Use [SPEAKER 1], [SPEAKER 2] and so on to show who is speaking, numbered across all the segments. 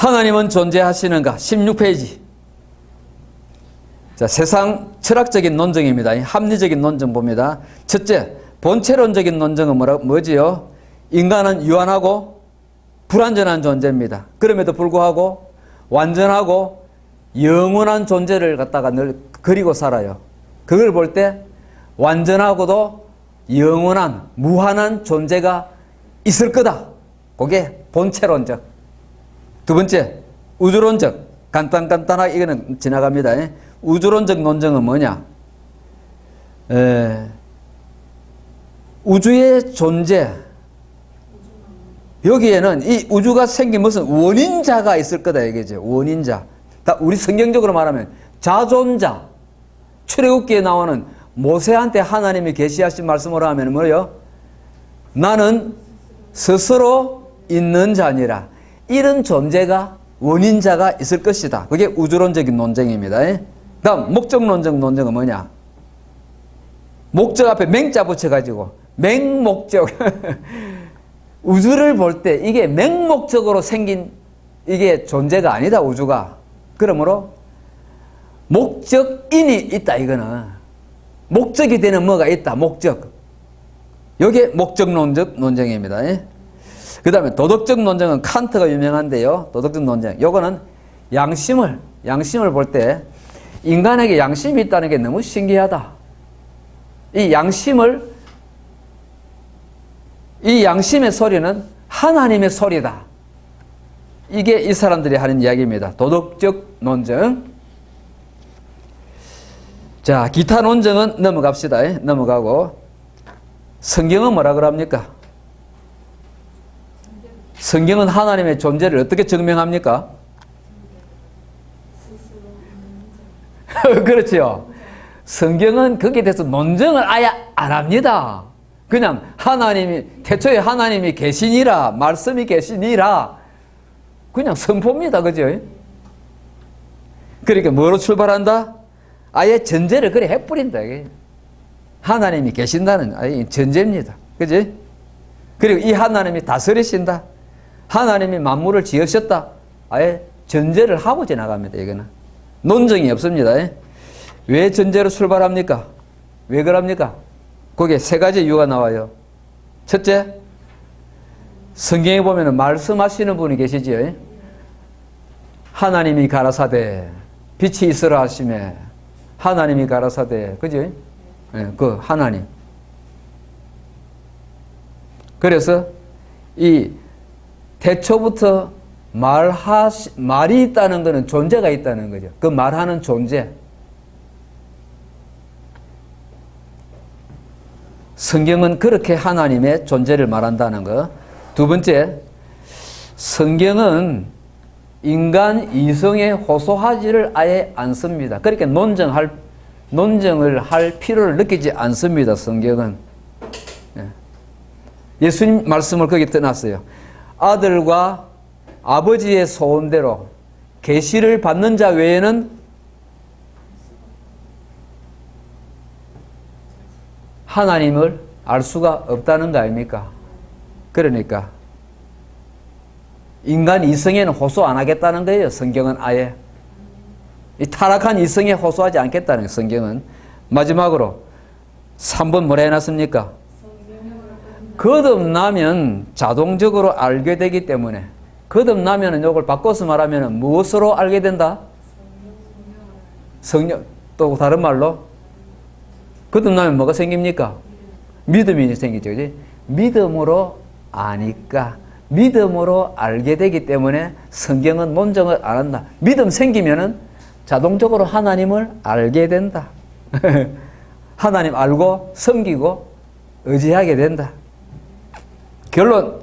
[SPEAKER 1] 하나님은 존재하시는가? 16페이지. 자, 세상 철학적인 논증입니다. 합리적인 논증 봅니다. 첫째, 본체론적인 논증은 뭐지요? 인간은 유한하고 불완전한 존재입니다. 그럼에도 불구하고 완전하고 영원한 존재를 갖다가 늘 그리고 살아요. 그걸 볼 때 완전하고도 영원한 무한한 존재가 있을 거다. 그게 본체론적. 두 번째, 우주론적. 간단하게 이거는 지나갑니다. 우주론적 논증은 뭐냐? 우주의 존재. 여기에는 이 우주가 생긴 무슨 원인자가 있을 거다 이거죠. 원인자. 다 우리 성경적으로 말하면 자존자. 출애굽기에 나오는 모세한테 하나님이 계시하신 말씀으로 하면 뭐예요? 나는 스스로 있는 자니라. 이런 존재가 원인자가 있을 것이다. 그게 우주론적인 논쟁입니다. 다음 목적론적 논쟁은 뭐냐? 목적 앞에 맹자 붙여가지고 맹목적. 우주를 볼 때 이게 맹목적으로 생긴 이게 존재가 아니다. 우주가. 그러므로 목적인이 있다. 이거는 목적이 되는 뭐가 있다. 목적. 이게 목적론적 논쟁입니다. 그 다음에 도덕적 논쟁은 칸트가 유명한데요. 도덕적 논쟁. 요거는 양심을 볼 때 인간에게 양심이 있다는 게 너무 신기하다. 이 양심의 소리는 하나님의 소리다. 이게 이 사람들이 하는 이야기입니다. 도덕적 논쟁. 자, 기타 논쟁은 넘어갑시다. 넘어가고 성경은 뭐라 그럽니까? 성경은 하나님의 존재를 어떻게 증명합니까? 그렇죠. 성경은 거기에 대해서 논쟁을 아예 안 합니다. 그냥 태초에 하나님이 계시니라, 말씀이 계시니라, 그냥 선포입니다. 그죠? 그러니까 뭐로 출발한다? 아예 전제를 그래 해뿌린다. 이게. 하나님이 계신다는 아예 전제입니다. 그지? 그리고 이 하나님이 다스리신다. 하나님이 만물을 지으셨다. 아예 전제를 하고 지나갑니다. 이거는. 논쟁이 없습니다. 왜 전제로 출발합니까? 왜 그럽니까? 거기에 세 가지 이유가 나와요. 첫째, 성경에 보면 말씀하시는 분이 계시지요. 하나님이 가라사대 빛이 있으라 하시매 하나님이 가라사대, 그죠? 그 하나님. 그래서 이 태초부터 말이 있다는 것은 존재가 있다는 거죠. 그 말하는 존재. 성경은 그렇게 하나님의 존재를 말한다는 것. 두 번째, 성경은 인간 이성에 호소하지를 아예 않습니다. 그러니까 논쟁을 할 필요를 느끼지 않습니다. 성경은. 예수님 말씀을 거기 떠났어요. 아들과 아버지의 소원대로 계시를 받는 자 외에는 하나님을 알 수가 없다는 거 아닙니까? 그러니까 인간 이성에는 호소 안 하겠다는 거예요. 성경은 아예. 이 타락한 이성에 호소하지 않겠다는 거예요. 성경은. 마지막으로 3번 뭐라 해놨습니까? 거듭나면 자동적으로 알게 되기 때문에 거듭나면 이걸 바꿔서 말하면 무엇으로 알게 된다? 성령. 또 다른 말로 거듭나면 뭐가 생깁니까? 믿음이 생기죠. 그치? 믿음으로 아니까 믿음으로 알게 되기 때문에 성경은 논쟁을 안 한다. 믿음 생기면은 자동적으로 하나님을 알게 된다. 하나님 알고 섬기고 의지하게 된다. 결론.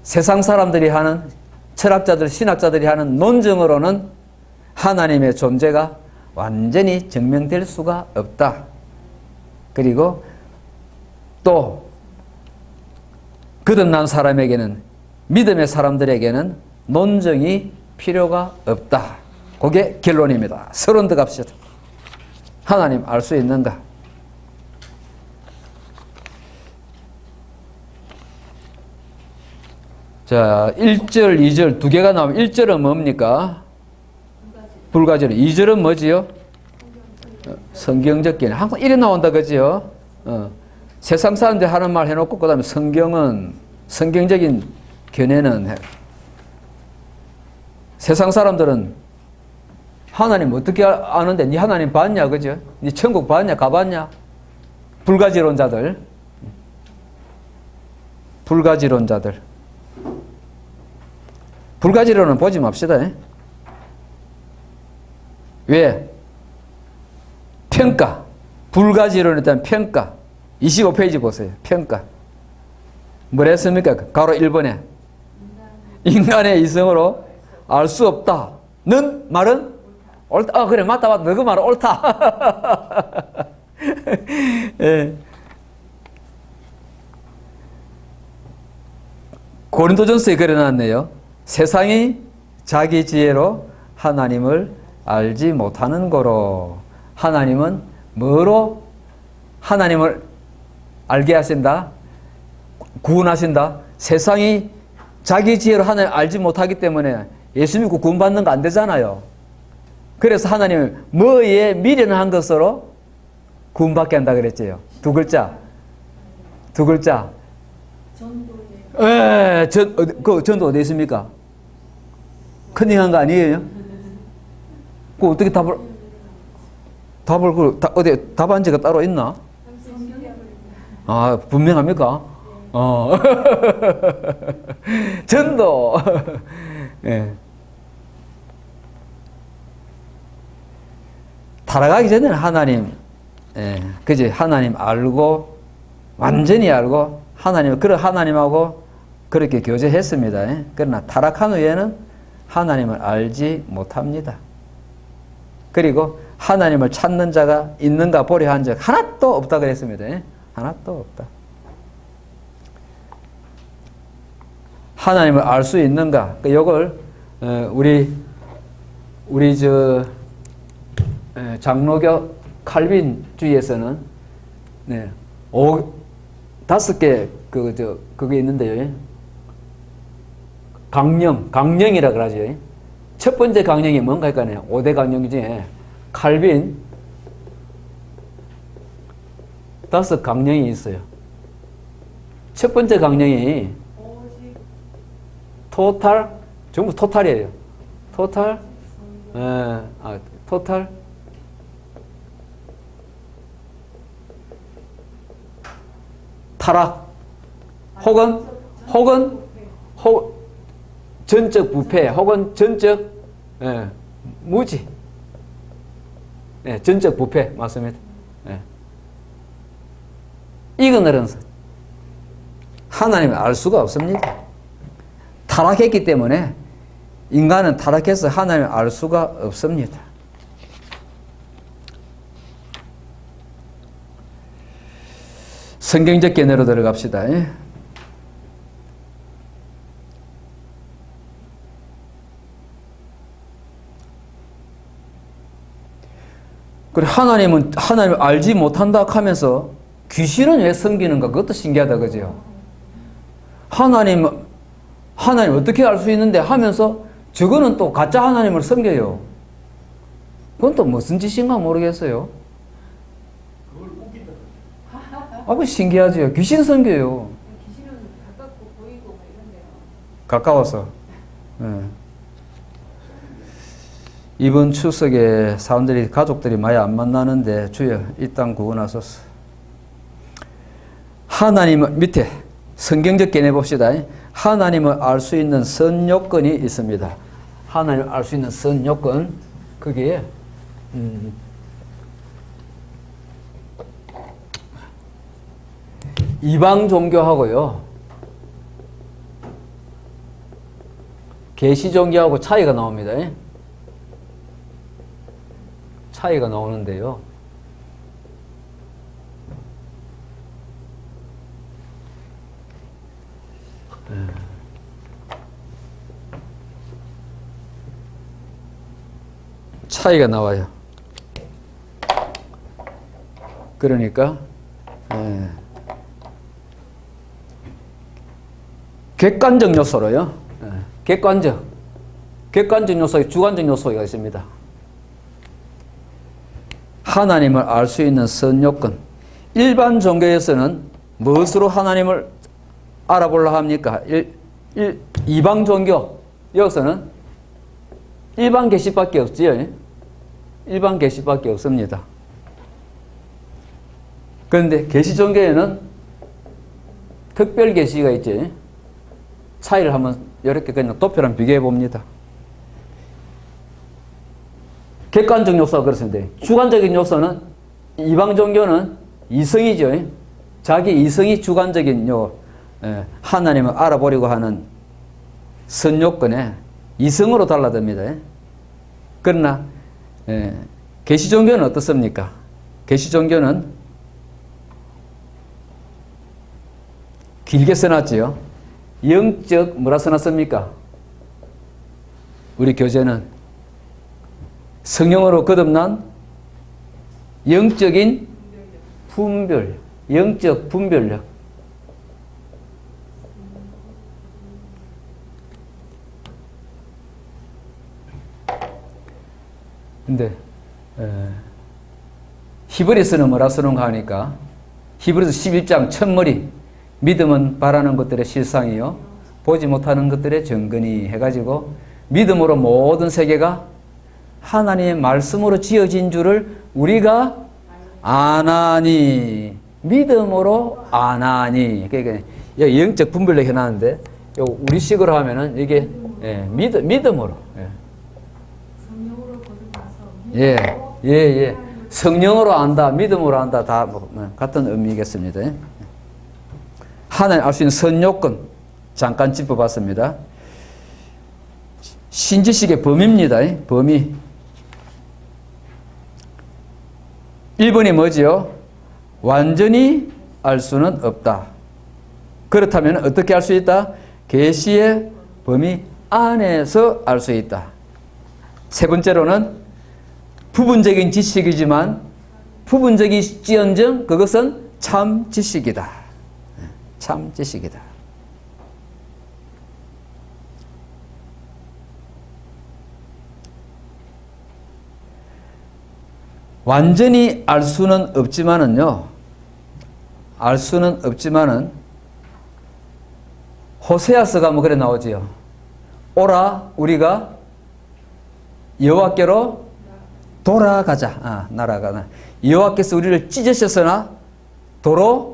[SPEAKER 1] 세상 사람들이 하는, 철학자들, 신학자들이 하는 논증으로는 하나님의 존재가 완전히 증명될 수가 없다. 그리고 또 거듭난 사람에게는, 믿음의 사람들에게는 논증이 필요가 없다. 그게 결론입니다. 서론 들어갑시다. 하나님 알 수 있는가? 자, 1절, 2절 두 개가 나오면 1절은 뭡니까? 불가지론. 2절은 뭐지요? 성경적 견해. 항상 이래 나온다, 그지요? 세상 사람들이 하는 말 해놓고, 그 다음에 성경은, 성경적인 견해는, 세상 사람들은 하나님 어떻게 아는데, 니 하나님 봤냐, 그죠? 니 천국 봤냐, 가봤냐? 불가지론자들. 불가지론자들. 불가지론은 보지 맙시다. 왜? 평가. 불가지론에 대한 평가. 25페이지 보세요. 평가. 뭘 했습니까? 가로 1번에. 인간의 이성으로 알 수 없다. 는 말은 옳다. 아, 그래. 맞다. 너 그 말은 옳다. 예. 고린도전서에 그래 놨네요. 세상이 자기 지혜로 하나님을 알지 못하는 거로. 하나님은 뭐로 하나님을 알게 하신다? 구원하신다? 세상이 자기 지혜로 하나님을 알지 못하기 때문에 예수 믿고 구원받는 거 안 되잖아요. 그래서 하나님은 뭐에 미련한 것으로 구원받게 한다 그랬지요. 두 글자. 두 글자. 예, 그 전도 어디 있습니까? 컨닝한 거 아니에요? 그 어떻게 어디 답안지가 따로 있나? 아, 분명합니까? 전도. 예. 타락하기 전에는 하나님, 예, 그지? 하나님 알고, 완전히 알고, 그런 하나님하고 그렇게 교제했습니다. 예? 그러나 타락한 후에는 하나님을 알지 못합니다. 그리고 하나님을 찾는 자가 있는가 보려 한 적 하나도 없다 그랬습니다. 예? 하나도 없다. 하나님을 알 수 있는가? 이걸 우리 장로교 칼빈주의에서는 네, 5개 그게 있는데요. 강령이라 그러죠. 첫 번째 강령이 뭔가 할까요? 5대 강령 중에 칼빈 5강령이 있어요. 첫 번째 강령이 토탈, 전부 토탈이에요. 토탈, 토탈, 타락, 혹은 전적 부패, 혹은 전적 무지. 전적 부패 맞습니다. 이거는 하나님을 알 수가 없습니다. 타락했기 때문에 인간은 타락해서 하나님을 알 수가 없습니다. 성경적 견해로 들어갑시다. 그래, 하나님을 알지 못한다 하면서 귀신은 왜 섬기는가? 그것도 신기하다, 그죠? 하나님 어떻게 알 수 있는데 하면서 저거는 또 가짜 하나님을 섬겨요. 그건 또 무슨 짓인가 모르겠어요. 그 신기하죠. 귀신 섬겨요.
[SPEAKER 2] 귀신은 가깝고 보이고 이런데요.
[SPEAKER 1] 가까워서. 이번 추석에 가족들이 많이 안 만나는데 주여 이 땅 구원하소서. 하나님은 밑에 성경적 견해 봅시다. 하나님을 알 수 있는 선 요건이 있습니다. 하나님을 알 수 있는 선 요건, 그게 이방 종교하고요, 계시 종교하고 차이가 나옵니다. 차이가 나오는데요. 차이가 나와요. 그러니까 객관적 요소로요. 객관적 요소에 주관적 요소가 있습니다. 하나님을 알 수 있는 선요건. 일반 종교에서는 무엇으로 하나님을 알아보려 합니까? 이방 종교, 여기서는 일반 계시밖에 없지요. 일반 계시밖에 없습니다. 그런데 계시 종교에는 특별 계시가 있지. 차이를 한번 이렇게 그냥 도표랑 비교해 봅니다. 객관적 요소가 그렇습니다. 주관적인 요소는 이방 종교는 이성이죠. 자기 이성이 주관적인 하나님을 알아보려고 하는 선요건에 이성으로 달라듭니다. 그러나 계시 종교는 어떻습니까? 계시 종교는 길게 써놨지요. 영적 뭐라 써놨습니까? 우리 교재는 성령으로 거듭난 영적인 분별, 영적 분별력. 근데 히브리서는 뭐라 쓰는가 하니까 히브리서 11장 첫머리 믿음은 바라는 것들의 실상이요 보지 못하는 것들의 정근이 해가지고 믿음으로 모든 세계가 하나님의 말씀으로 지어진 줄을 우리가 아나니, 믿음으로 아나니. 그러니까 영적 분별력 해놨는데 우리식으로 하면은 이게 믿음으로.
[SPEAKER 2] 성령으로 거듭나서
[SPEAKER 1] 성령으로 안다, 믿음으로 안다, 다 같은 의미겠습니다. 하나님 알 수 있는 선요건 잠깐 짚어봤습니다. 신지식의 범위입니다. 범위. 1번이 뭐지요? 완전히 알 수는 없다. 그렇다면 어떻게 알 수 있다? 계시의 범위 안에서 알 수 있다. 세 번째로는 부분적인 지식이지만 부분적일지언정 그것은 참 지식이다. 참 지식이다. 완전히 알 수는 없지만은요. 알 수는 없지만은 호세아서가 뭐 그래 나오지요. 오라 우리가 여호와께로 돌아가자. 날아가나. 여호와께서 우리를 찢으셨으나 도로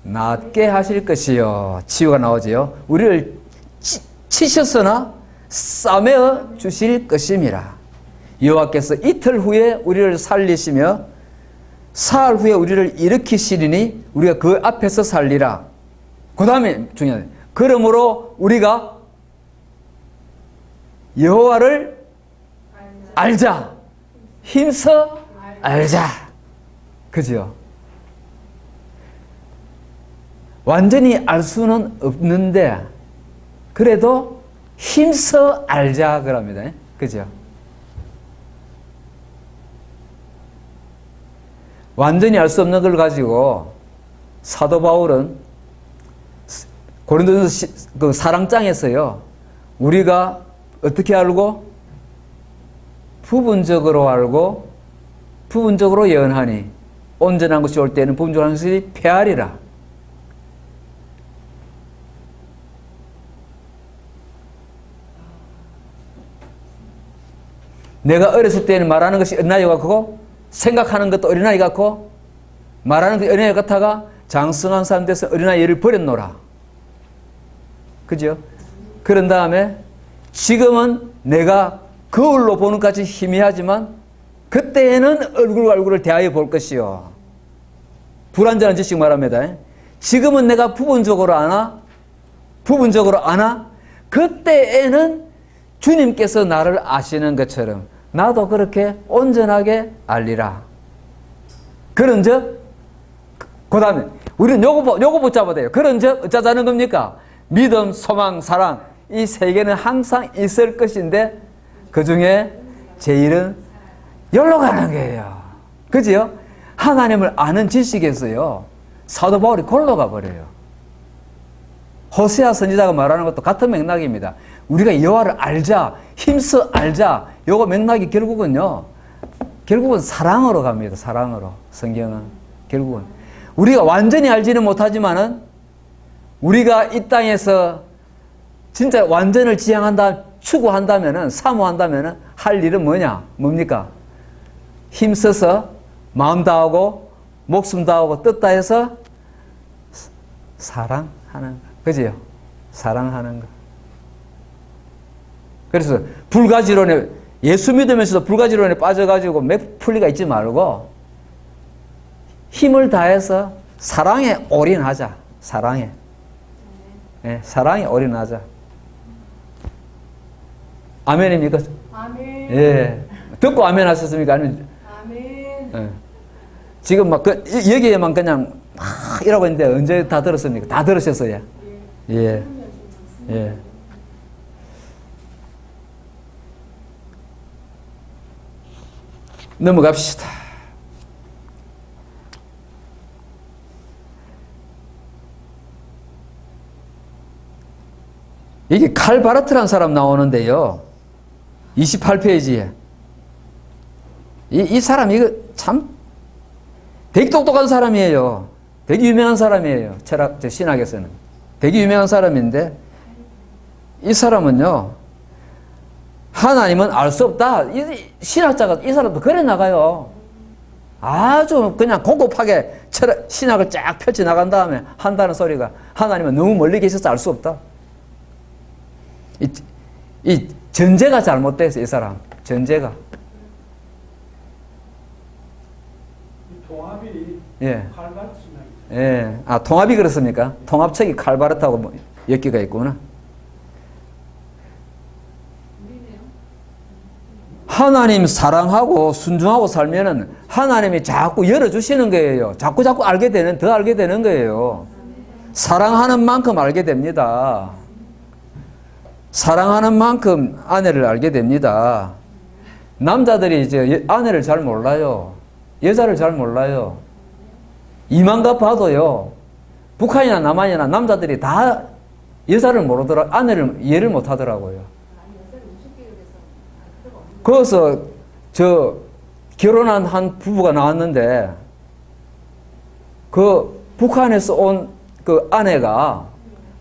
[SPEAKER 1] 낫게 하실 것이요. 치유가 나오지요. 우리를 치셨으나 싸매어 주실 것임이라. 여호와께서 이틀 후에 우리를 살리시며 사흘 후에 우리를 일으키시리니 우리가 그 앞에서 살리라. 그 다음에 중요한 그러므로 우리가 여호와를 알자. 힘써 알자. 그죠? 완전히 알 수는 없는데 그래도 힘써 알자 그럽니다. 그죠? 완전히 알 수 없는 걸 가지고 사도 바울은 고린도전서 그 사랑장에서요. 우리가 어떻게 알고? 부분적으로 알고 부분적으로 예언하니 온전한 것이 올 때는 부분적으로 하는 것이 폐하리라. 내가 어렸을 때는 말하는 것이 어린아이 같고 생각하는 것도 어린아이 같고 말하는 것이 어린아이 같아가 장성한 사람 돼서 어린아이를 버렸노라. 그죠? 그런 다음에 지금은 내가 거울로 보는 것까지 희미하지만 그때에는 얼굴을 대하여 볼 것이요. 불완전한 지식 말합니다. 지금은 내가 부분적으로 아나 그때에는 주님께서 나를 아시는 것처럼 나도 그렇게 온전하게 알리라. 그런즉 그 다음에 우리는 요거 붙잡아야 돼요. 그런즉 어쩌자는 겁니까? 믿음, 소망, 사랑 이 세 개는 항상 있을 것인데 그 중에 제일은 여기로 가는 거예요. 그지요? 하나님을 아는 지식에서요. 사도 바울이 골로 가버려요. 호세아 선지자가 말하는 것도 같은 맥락입니다. 우리가 여호와를 알자, 힘써 알자. 요거 맥락이 결국은 사랑으로 갑니다. 사랑으로. 성경은 결국은 우리가 완전히 알지는 못하지만은 우리가 이 땅에서 진짜 완전을 지향한다, 추구한다면은, 사모한다면은 할 일은 뭡니까? 힘써서 마음 다하고 목숨 다하고 뜻 다해서 사랑하는 거. 그지요? 사랑하는 거. 그래서 불가지론에, 예수 믿으면서도 불가지론에 빠져가지고 맥풀리가 있지 말고 힘을 다해서 사랑에 올인하자. 사랑에. 네, 사랑에 올인하자. 아멘입니까?
[SPEAKER 2] 아멘.
[SPEAKER 1] 예. 듣고 아멘 하셨습니까? 아니면,
[SPEAKER 2] 아멘.
[SPEAKER 1] 예. 지금 막, 여기에만 그냥 막 이러고 있는데 언제 다 들었습니까? 다 들으셨어요.
[SPEAKER 2] 예.
[SPEAKER 1] 예.
[SPEAKER 2] 그러면 좀 좋습니다.
[SPEAKER 1] 예. 넘어갑시다. 이게 칼바르트라는 사람 나오는데요. 28페이지에. 이 사람, 이거 참 되게 똑똑한 사람이에요. 되게 유명한 사람이에요. 신학에서는. 되게 유명한 사람인데, 이 사람은요, 하나님은 알 수 없다. 신학자가, 이 사람도 그래 나가요. 아주 그냥 고급하게 신학을 쫙 펼쳐 나간 다음에 한다는 소리가, 하나님은 너무 멀리 계셔서 알 수 없다. 이 전제가 잘못돼서, 이 사람. 전제가.
[SPEAKER 3] 통합이
[SPEAKER 1] 예.
[SPEAKER 3] 칼바르트나.
[SPEAKER 1] 예. 아, 통합이 그렇습니까? 통합책이 칼바르트하고 뭐 엮기가 있구나.
[SPEAKER 2] 우리네요.
[SPEAKER 1] 하나님 사랑하고 순종하고 살면은 하나님이 자꾸 열어주시는 거예요. 자꾸 더 알게 되는 거예요. 사랑하는 만큼 알게 됩니다. 사랑하는 만큼 아내를 알게 됩니다. 남자들이 이제 아내를 잘 몰라요. 여자를 잘 몰라요. 이만가 봐도요, 북한이나 남한이나 남자들이 다 여자를 아내를 이해를 못 하더라고요. 거기서 결혼한 한 부부가 나왔는데, 그 북한에서 온 그 아내가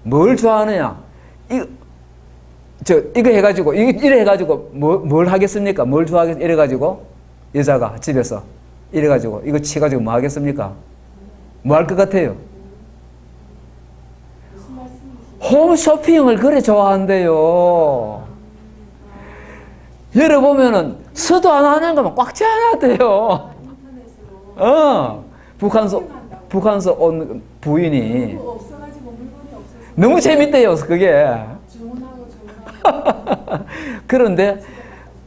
[SPEAKER 1] 뭘 좋아하느냐? 이거 해가지고, 이래 해가지고, 뭘 하겠습니까? 뭘 좋아하겠, 이래가지고, 여자가 집에서, 이래가지고, 이거 치가지고 뭐 하겠습니까? 뭐 할 것 같아요?
[SPEAKER 2] 무슨 말씀이시죠?
[SPEAKER 1] 홈쇼핑을 그래 좋아한대요. 열어보면은, 서도 안 하는 거만 꽉 차놨대요.
[SPEAKER 2] 인터넷으로
[SPEAKER 1] 북한서 온 부인이.
[SPEAKER 2] 그거 없어가지고 물건이 없어서
[SPEAKER 1] 너무 재밌대요, 그게.
[SPEAKER 2] 주문하고
[SPEAKER 1] 그런데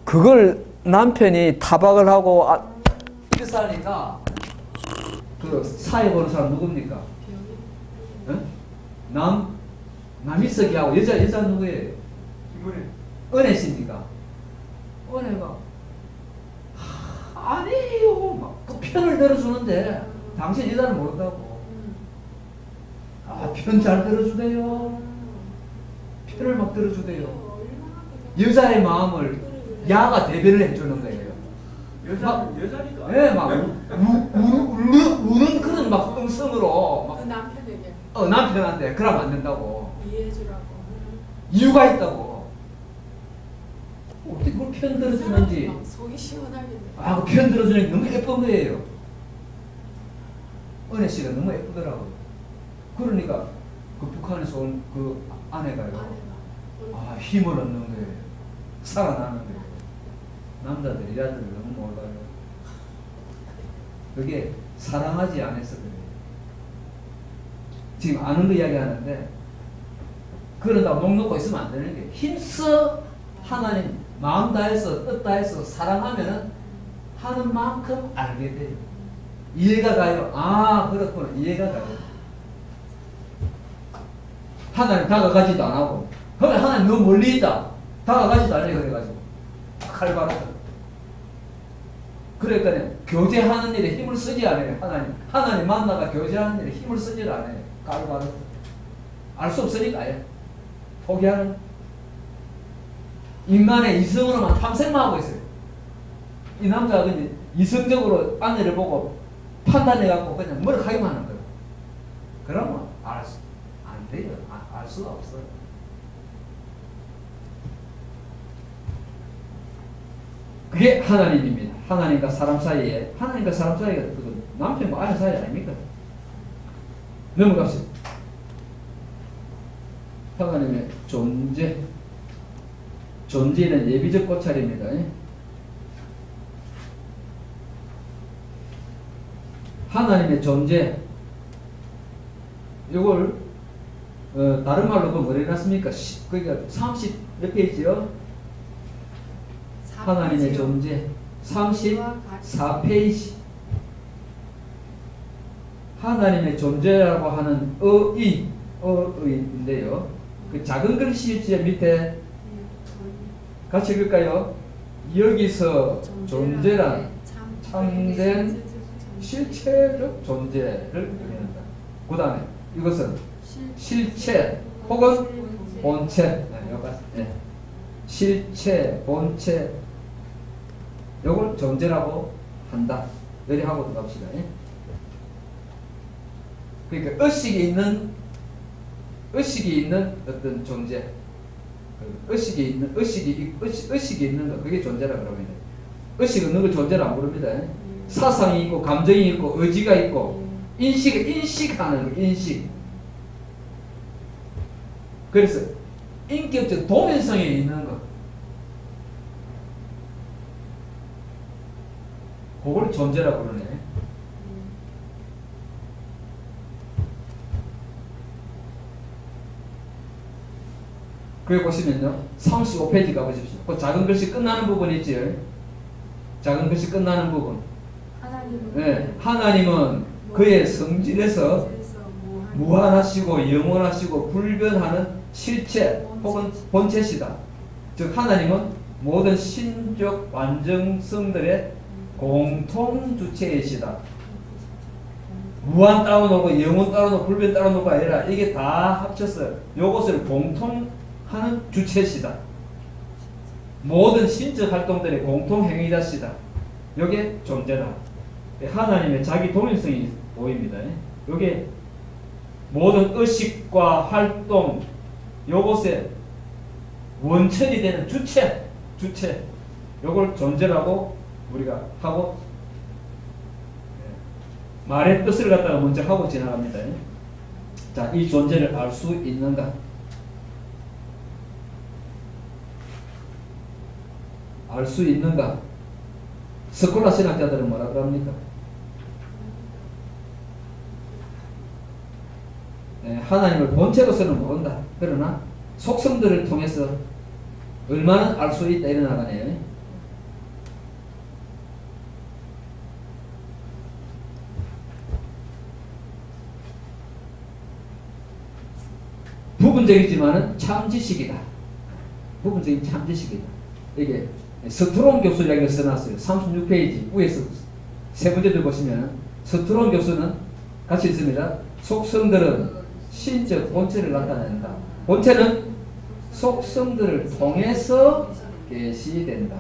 [SPEAKER 1] 그걸 남편이 타박을 하고 비싸니까 그 사회 보는 사람 누굽니까? 남희석이하고 여자 누구예요? 은혜 씨입니까? 은혜가 아니에요. 막 그 편을 들어주는데 당신 여자는 모른다고. 편 잘 들어주대요. 편을 막 들어주대요. 여자의 마음을 야가 대변을 해주는 거예요.
[SPEAKER 3] 여자니까.
[SPEAKER 1] 예, 막 우는 그런 막 음성으로
[SPEAKER 2] 그 남편에게
[SPEAKER 1] 남편한테 그러면 안 된다고.
[SPEAKER 2] 이해해주라고.
[SPEAKER 1] 이유가 있다고. 어떻게 그걸 편 들어주는지.
[SPEAKER 2] 속이 시원하겠네.
[SPEAKER 1] 그 편 들어주는 게 너무 예쁜 거예요. 은혜 씨가 너무 예쁘더라고요. 그러니까 그 북한에서 온 그 아내가요. 힘을 얻는 거예요. 살아나는 거예요. 남자들이 여자들을 너무 몰라요. 그게 사랑하지 않아서 그래요. 지금 아는 거 이야기 하는데, 그런다고 목 놓고 있으면 안 되는 게, 힘써 하나님 마음 다해서 뜻 다해서 사랑하면은 하는 만큼 알게 돼요. 이해가 가요. 그렇구나. 이해가 가요. 하나님 다가가지도 안 하고, 하나님 너무 멀리 있다. 다가가지도 않아요. 그래가지고 칼바르트. 그러니까 교제하는 일에 힘을 쓰지 않아요. 하나님 만나가 교제하는 일에 힘을 쓰지 않아요. 칼바르트. 알 수 없으니까 아예 포기하는. 인간의 이성으로만 탐색만 하고 있어요. 이 남자가 그냥 이성적으로 아내를 보고 판단해갖고 그냥 머쓱하기만 하는 거예요. 그러면 안 돼요. 알 수가 없어요. 그게 하나님입니다. 하나님과 사람 사이가 그 남편과 아내 사이 아닙니까? 넘어갑시다. 하나님의 존재는 예비적 고찰입니다. 하나님의 존재, 이걸 다른 말로 보면 뭐라 해놨습니까? 그러니까 30 몇 페이지요? 하나님의 존재 34페이지. 하나님의 존재라고 하는 의인데요. 그 작은 글씨 밑에 같이 읽을까요? 여기서 존재란 참된 실체적 존재를 의미한다. 그 다음에 이것은 실체 혹은 본체. 네. 실체, 본체, 요걸 존재라고 한다. 여기 하고 들어갑시다. 그러니까 의식이 있는 어떤 존재, 의식이 있는 거, 그게 존재라고 합니다. 의식 없는 걸 존재라 안 부릅니다. 사상이 있고 감정이 있고 의지가 있고 인식하는 거, 인식. 그래서 인격적 도면성이 있는 거, 그걸 존재라고 그러네. 그리고 보시면요, 35페이지 가보십시오. 그 작은 글씨 끝나는 부분 있지? 작은 글씨 끝나는 부분. 네, 하나님은 그의 성질에서 무한하시고 영원하시고 불변하는 실체 혹은 본체시다. 즉 하나님은 모든 신적 완전성들의 공통 주체이시다. 무한 따로놓고 영원 따로놓고 불변 따로놓고 아니라 이게 다 합쳐서 요것을 공통하는 주체시다. 모든 신적 활동들의 공통 행위자시다. 요게 존재다. 하나님의 자기 동일성이 보입니다. 요게 모든 의식과 활동, 요것의 원천이 되는 주체, 요걸 존재라고 우리가 하고, 말의 뜻을 갖다가 먼저 하고 지나갑니다. 자, 이 존재를 알 수 있는가? 알 수 있는가? 스콜라 신학자들은 뭐라 그럽니까? 하나님을 본체로서는 모른다. 그러나 속성들을 통해서 얼마나 알 수 있다 이런 나가네요. 부분적이지만은 참지식이다. 부분적인 참지식이다. 이게 스트롱 교수 이야기를 써놨어요. 36페이지 위에서 세 번째를 보시면 스트롱 교수는 같이 있습니다. 속성들은 신적 본체를 나타낸다. 본체는 속성들을 통해서 계시된다.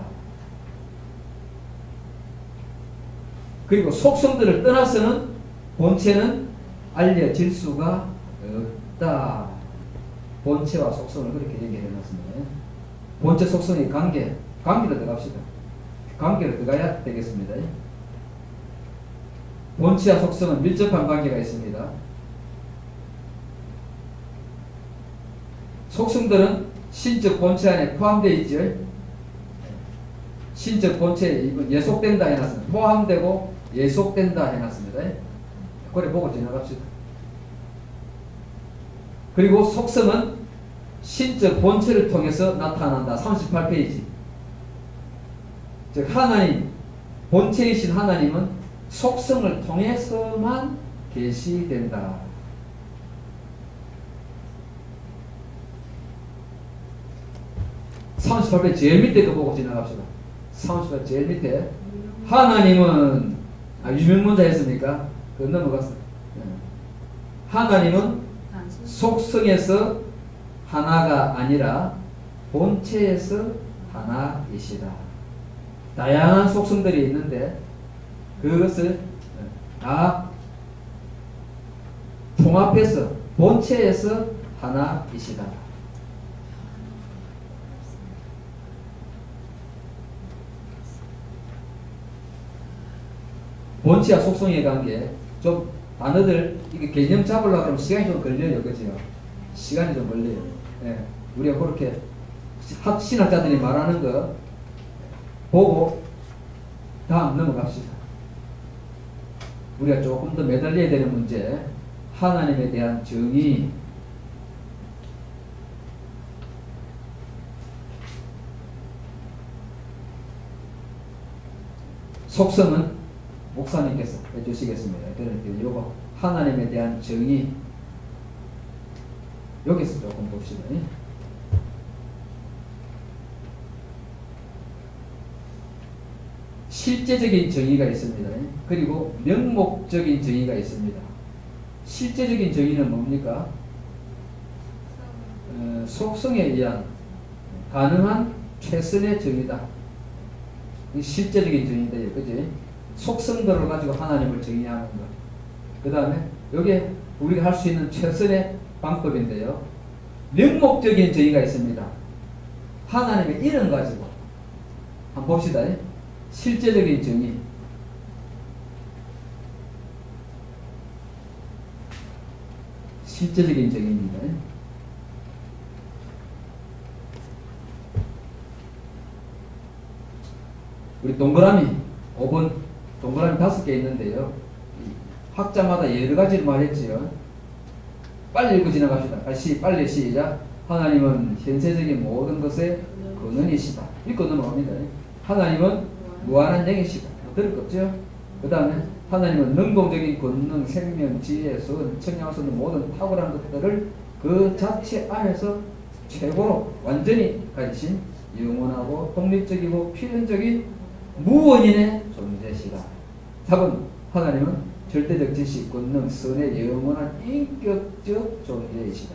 [SPEAKER 1] 그리고 속성들을 떠나서는 본체는 알려질 수가 없다. 본체와 속성을 그렇게 얘기해 놨습니다. 본체 속성의 관계로 들어갑시다. 관계로 들어가야 되겠습니다. 본체와 속성은 밀접한 관계가 있습니다. 속성들은 신적 본체 안에 포함되어 있죠. 신적 본체에 예속된다 해놨습니다. 포함되고 예속된다 해놨습니다. 그래 보고 지나갑시다. 그리고 속성은 신적 본체를 통해서 나타난다. 38페이지. 즉 하나님, 본체이신 하나님은 속성을 통해서만 계시된다. (38페이지) 제일 밑에 거 보고 지나갑시다. 38 제일 밑에 하나님은 유명문자 했습니까? 그 넘어갔어. 하나님은 속성에서 하나가 아니라 본체에서 하나이시다. 다양한 속성들이 있는데 그것을 다 통합해서 본체에서 하나이시다. 본체와 속성의 관계, 좀 단어들 이게 개념 잡으려고 하면 시간이 좀 걸려요, 그죠? 시간이 좀 걸려요. 예, 우리가 그렇게 신학자들이 말하는 거 보고 다음 넘어갑시다. 우리가 조금 더 매달려야 되는 문제, 하나님에 대한 정의. 속성은 목사님께서 해주시겠습니다. 그런데 요거 하나님에 대한 정의 여기서 조금 봅시다. 실제적인 정의가 있습니다. 그리고 명목적인 정의가 있습니다. 실제적인 정의는 뭡니까? 속성에 의한 가능한 최선의 정의다. 실제적인 정의인데요, 그지? 속성들을 가지고 하나님을 정의하는 것. 그 다음에 여기에 우리가 할 수 있는 최선의 방법인데요. 명목적인 정의가 있습니다. 하나님의 이름 가지고 한번 봅시다. 실제적인 정의. 실제적인 정의입니다. 우리 동그라미 5번 동그라미 5개 있는데요. 학자마다 여러 가지를 말했지요. 빨리 읽고 지나갑시다. 빨리 시작. 하나님은 현세적인 모든 것의 근원이시다. 읽고 넘어갑니다. 하나님은 무한한 영이시다. 들을 거 없죠? 그 다음에 하나님은 능동적인 권능, 생명, 지혜, 선, 청량할 수 없는 모든 탁월한 것들을 그 자체 안에서 최고로 완전히 가지신 영원하고 독립적이고 필연적인 무원인의 존재시다. 4번 하나님은 절대적 지식, 권능, 선의 영원한 인격적 존재이시다.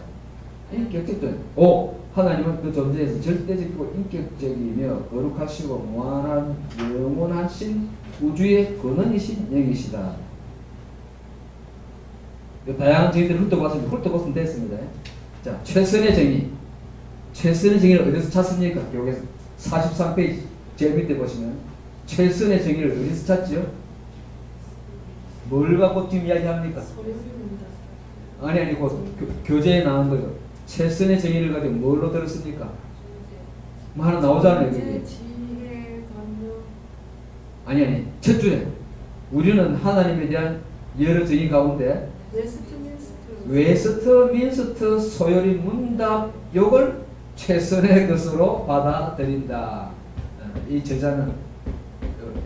[SPEAKER 1] 인격적 존재. 5. 하나님은 그 존재에서 절대적이고 인격적이며 거룩하시고 무한한 영원하신 우주의 근원이신 영이시다. 다양한 정의들을 훑어봤으면 됐습니다. 자, 최선의 정의. 최선의 정의를 어디서 찾습니까? 여기서 43페이지 제일 밑에 보시면 최선의 정의를 어디서 찾죠? 뭘 갖고 지금 이야기합니까? 아니 곧 교재에 나온 거죠. 최선의 정의를 가지고 뭘로 들었습니까? 뭐 하나 나오잖아요.
[SPEAKER 2] 지혜, 권능.
[SPEAKER 1] 아니 첫 줄에 우리는 하나님에 대한 여러 정의 가운데 웨스트민스터 소요리 문답 요걸 최선의 것으로 받아들인다. 이 저자는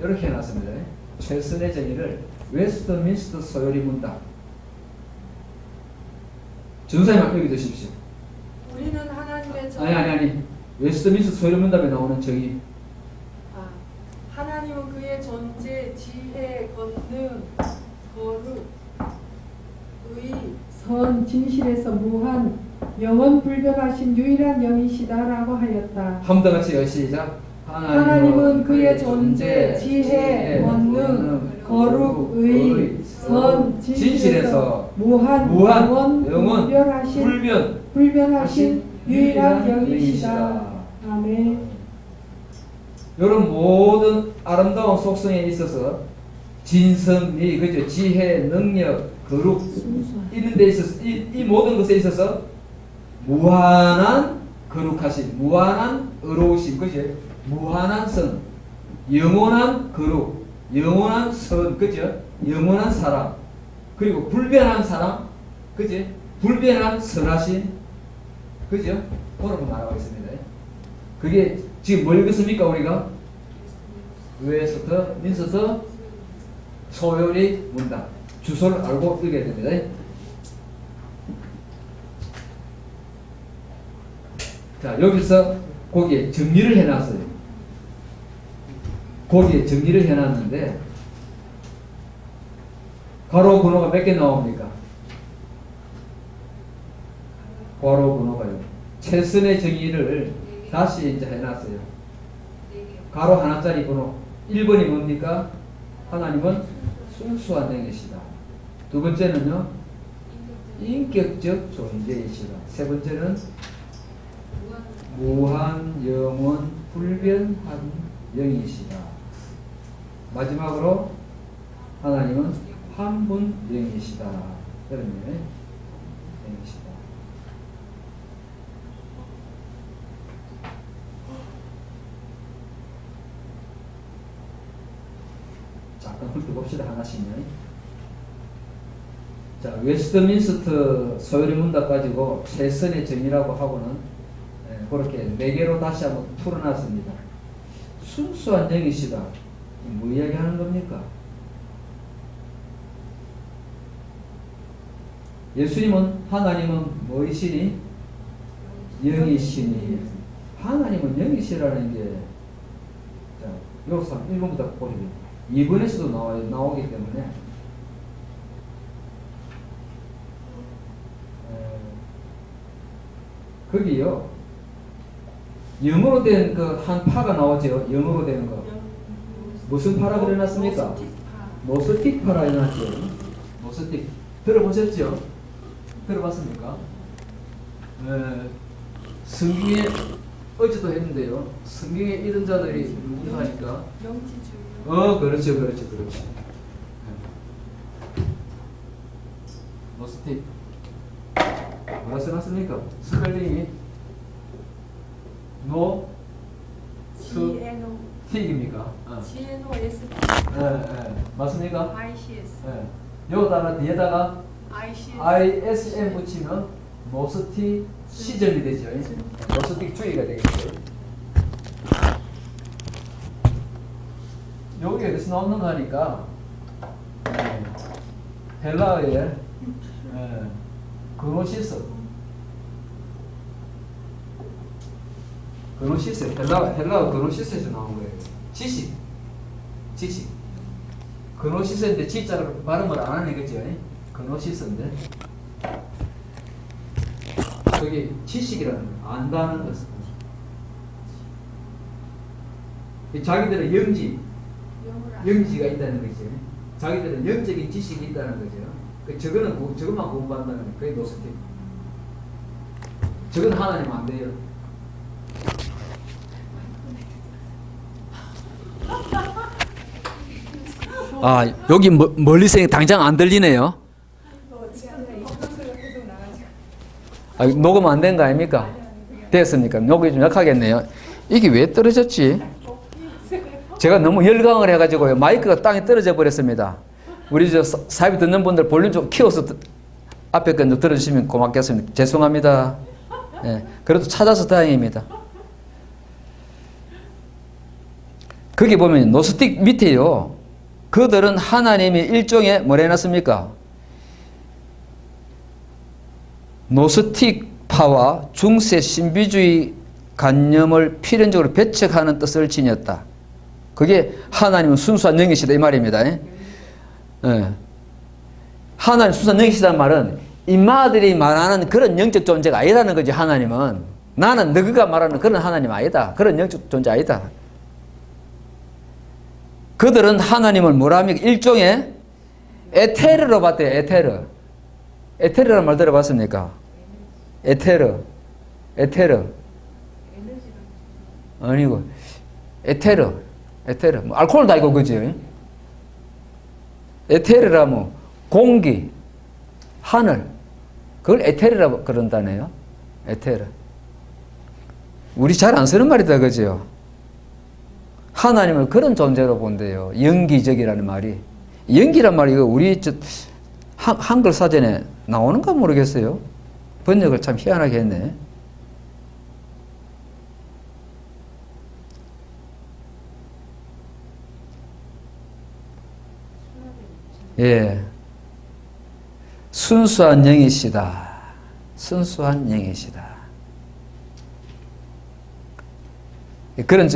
[SPEAKER 1] 이렇게 해놨습니다. 최선의 정의를 웨스트민스터 소요리 문답. 전사님 한번 읽어주십시오.
[SPEAKER 2] 우리는 하나님의 정.
[SPEAKER 1] 아니 웨스트민스터 소요리 문답에 나오는 정의.
[SPEAKER 2] 하나님은 그의 존재, 지혜, 권능, 거룩, 의, 선, 진실에서 무한, 영원 불변하신 유일한 영이시다라고 하였다.
[SPEAKER 1] 한 번 더 같이 시작.
[SPEAKER 2] 하나님은 그의 존재, 지혜, 권능, 거룩, 의, 선, 진실에서 무한, 영원, 불변하신 유일한 영이시다. 아멘.
[SPEAKER 1] 이런 모든 아름다운 속성에 있어서 진성미, 그죠? 지혜, 능력, 거룩 이런 데 있어서 이 모든 것에 있어서 무한한 거룩하심, 무한한 의로우심, 그죠? 무한한 선, 영원한 거룩, 영원한 선, 그죠? 영원한 사랑, 그리고 불변한 사랑, 그죠? 불변한 선하심, 그죠? 그렇게 말하고 있습니다. 그게 지금 뭘 읽었습니까 우리가? 웨스터, 민스터, 소요리 문답. 주소를 알고 읽어야 됩니다. 자, 여기서 거기에 정리를 해놨어요. 거기에 정리를 해놨는데 가로 번호가 몇 개 나옵니까? 괄호 번호가요. 최선의 정의를 다시 이제 해놨어요. 가로 하나짜리 번호 1번이 뭡니까? 하나님은 순수한 영이시다. 두 번째는요, 인격적 존재이시다. 세 번째는 무한 영원 불변한 영이시다. 마지막으로 하나님은 한 분 영이시다. 그런 영이시다. 잠깐 훑어봅시다. 하나씩요. 자, 웨스트민스터 소요리 문답 가지고 최선의 정의라고 하고는 그렇게 네 개로 다시 한번 풀어놨습니다. 순수한 영이시다. 뭐 이야기하는 겁니까? 예수님은 하나님은 뭐이시니? 영이시니. 하나님은 영이시라는 게 자, 요사 1번부터 보시면 2번에서도 나오기 때문에 거기요 영어로 된 그 한 파가 나오죠. 영어로 된 거 무슨 파라 그려놨습니까? 노스틱 파라 해놨죠. 노스틱 들어보셨죠? 들어봤습니까? 성경에 어제도 했는데요. 성경에 이런 자들이 누구나 하니까 그렇죠. 노스틱 뭐라 써놨습니까? 스펠링이 노스틱입니까? 맞습니까? 여기다가 뒤에다가 ISM 붙이면 노스틱 시점이 되죠. 노스틱 주의가 되겠죠. 여기 어디서 나오는 거니까 헬라어의 그노시스 헬라어 그노시스에서 나온 거예요. 지식 그노시스인데 지자를 발음을 안 하는 거죠. 그노시스인데 저기 지식이라는 거, 안다는 것은 자기들은 영지가 있다는 거죠. 자기들은 영적인 지식이 있다는 거죠. 저것만 공부한다는 거, 그게 노스틱. 저건 하나님 안 돼요. 여기 멀리서 당장 안 들리네요. 녹음 안 된 거 아닙니까? 됐습니까? 녹음이 좀 약하겠네요. 이게 왜 떨어졌지? 제가 너무 열광을 해가지고요. 마이크가 땅에 떨어져 버렸습니다. 우리 사입 듣는 분들 볼륨 좀 키워서 앞에 거 들어주시면 고맙겠습니다. 죄송합니다. 그래도 찾아서 다행입니다. 거기 보면 노스틱 밑에요. 그들은 하나님의 일종의 뭘 해놨습니까? 노스틱파와 중세 신비주의 관념을 필연적으로 배척하는 뜻을 지녔다. 그게 하나님은 순수한 영이시다 이 말입니다. 하나님 순수한 영이시다는 말은 인마들이 말하는 그런 영적 존재가 아니라는 거지. 하나님은 나는 너희가 말하는 그런 하나님 아니다. 그런 영적 존재 아니다. 그들은 하나님을 뭐라 합니까? 일종의 에테르로 봤대요. 에테르라는 말 들어봤습니까? 에테르 아니고 에테르 뭐 알코올도 아니고 그지? 에테르라면 공기, 하늘, 그걸 에테르라고 그런다네요. 에테르. 우리 잘 안 쓰는 말이다, 그죠? 하나님을 그런 존재로 본대요. 영기적이라는 말이. 영기란 말이 우리 한글 사전에 나오는가 모르겠어요. 번역을 참 희한하게 했네. 예. 순수한 영이시다. 순수한 영이시다. 그런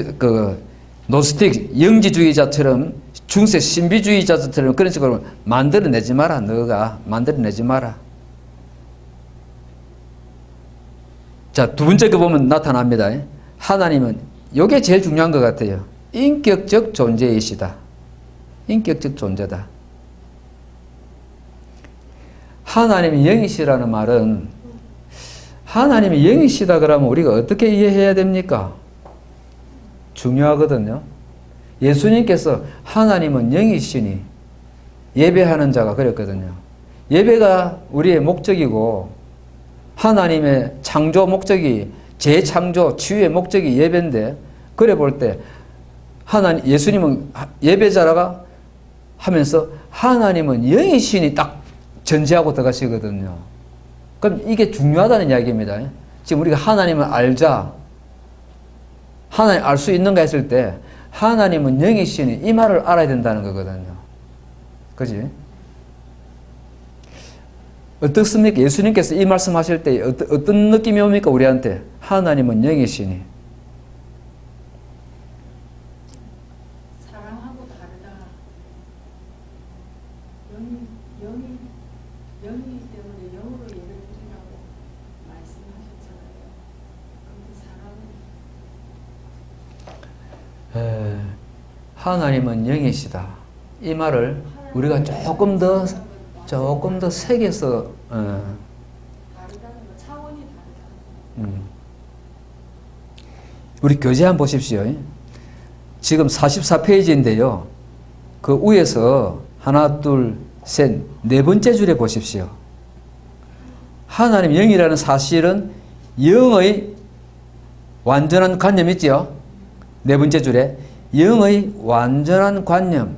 [SPEAKER 1] 노스틱 영지주의자처럼 중세 신비주의자처럼 그런 식으로 만들어내지 마라. 너가 만들어내지 마라. 자, 두 번째 거 보면 나타납니다. 하나님은 이게 제일 중요한 것 같아요. 인격적 존재이시다. 인격적 존재다. 하나님이 영이시라는 말은 하나님이 영이시다 그러면 우리가 어떻게 이해해야 됩니까? 중요하거든요. 예수님께서 하나님은 영이시니 예배하는 자가 그랬거든요. 예배가 우리의 목적이고 하나님의 창조 목적이 재창조 치유의 목적이 예배인데 그래 볼 때 예수님은 예배자라가 하면서 하나님은 영이시니 딱 전제하고 들어가시거든요. 그럼 이게 중요하다는 이야기입니다. 지금 우리가 하나님을 알자, 하나님 알 수 있는가 했을 때 하나님은 영이시니 이 말을 알아야 된다는 거거든요. 그지? 어떻습니까? 예수님께서 이 말씀하실 때 어떤 느낌이 옵니까? 우리한테 하나님은 영이시니
[SPEAKER 2] 사랑하고 다르다. 영이기 때문에 영으로 예배드리라고 말씀하셨잖아요. 근데 사랑은
[SPEAKER 1] 하나님은 영이시다. 이 말을 우리가 조금 더 새겨서
[SPEAKER 2] 다르다는 거, 차원이 다르다.
[SPEAKER 1] 우리 교재 한번 보십시오. 지금 44페이지인데요. 그 위에서 하나, 둘, 셋, 네 번째 줄에 보십시오. 하나님 영이라는 사실은 영의 완전한 관념 있죠? 네 번째 줄에 영의 완전한 관념.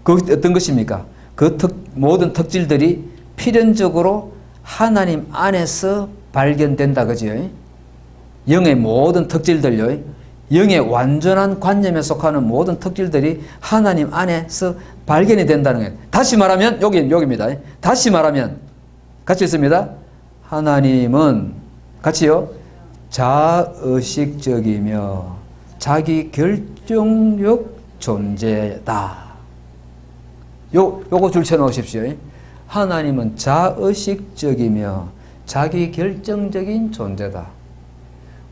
[SPEAKER 1] 그 어떤 것입니까? 그 모든 특질들이 필연적으로 하나님 안에서 발견된다. 그죠? 영의 모든 특질들요. 영의 완전한 관념에 속하는 모든 특질들이 하나님 안에서 발견이 된다는 거예요. 다시 말하면 여기입니다. 다시 말하면 같이 있습니다. 하나님은 같이요. 자의식적이며 자기 결정력 존재다. 요거 줄 쳐놓으십시오. 하나님은 자의식적이며 자기 결정적인 존재다.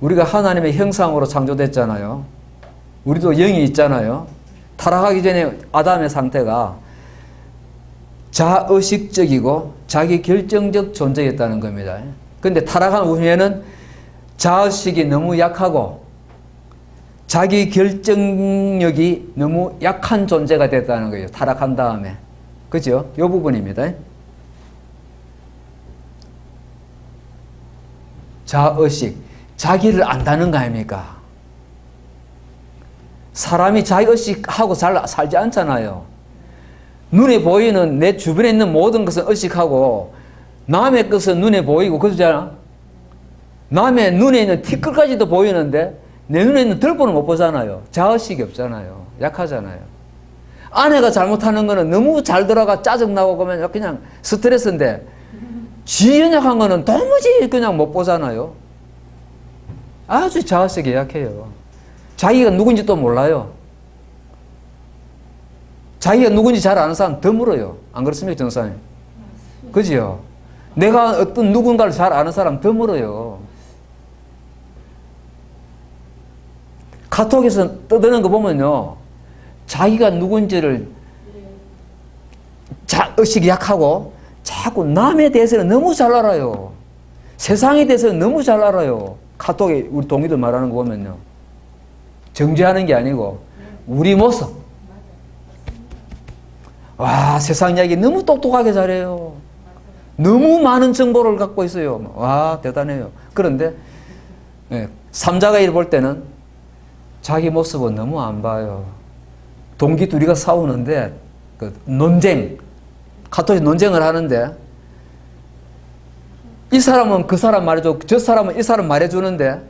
[SPEAKER 1] 우리가 하나님의 형상으로 창조됐잖아요. 우리도 영이 있잖아요. 타락하기 전에 아담의 상태가 자의식적이고 자기 결정적 존재였다는 겁니다. 그런데 타락한 후에는 자의식이 너무 약하고 자기 결정력이 너무 약한 존재가 됐다는 거예요. 타락한 다음에. 그죠? 이 부분입니다. 자의식. 자기를 안다는 거 아닙니까? 사람이 자의식하고 잘 살지 않잖아요. 눈에 보이는 내 주변에 있는 모든 것을 의식하고 남의 것은 눈에 보이고 그러잖아. 남의 눈에 있는 티끌까지도 보이는데 내 눈에 있는 들보는 못 보잖아요. 자의식이 없잖아요. 약하잖아요. 아내가 잘못하는 거는 너무 잘 들어가 짜증나고 그러면 그냥 스트레스인데 지 연약한 거는 도무지 그냥 못 보잖아요. 아주 자의식이 약해요. 자기가 누군지 또 몰라요. 자기가 누군지 잘 아는 사람 더 물어요. 안 그렇습니까, 전사님? 그지요? 내가 어떤 누군가를 잘 아는 사람 더 물어요. 카톡에서 떠드는 거 보면요. 자기가 누군지를 의식이 약하고 자꾸 남에 대해서는 너무 잘 알아요. 세상에 대해서는 너무 잘 알아요. 카톡에 우리 동기들 말하는 거 보면요. 정죄하는 게 아니고 우리 모습. 와, 세상 이야기 너무 똑똑하게 잘해요. 너무 많은 정보를 갖고 있어요. 와, 대단해요. 그런데 삼자가 일 볼 때는 자기 모습은 너무 안 봐요. 동기 둘이가 싸우는데 논쟁, 카톡에서 논쟁을 하는데 이 사람은 그 사람 말해주고 저 사람은 이 사람 말해주는데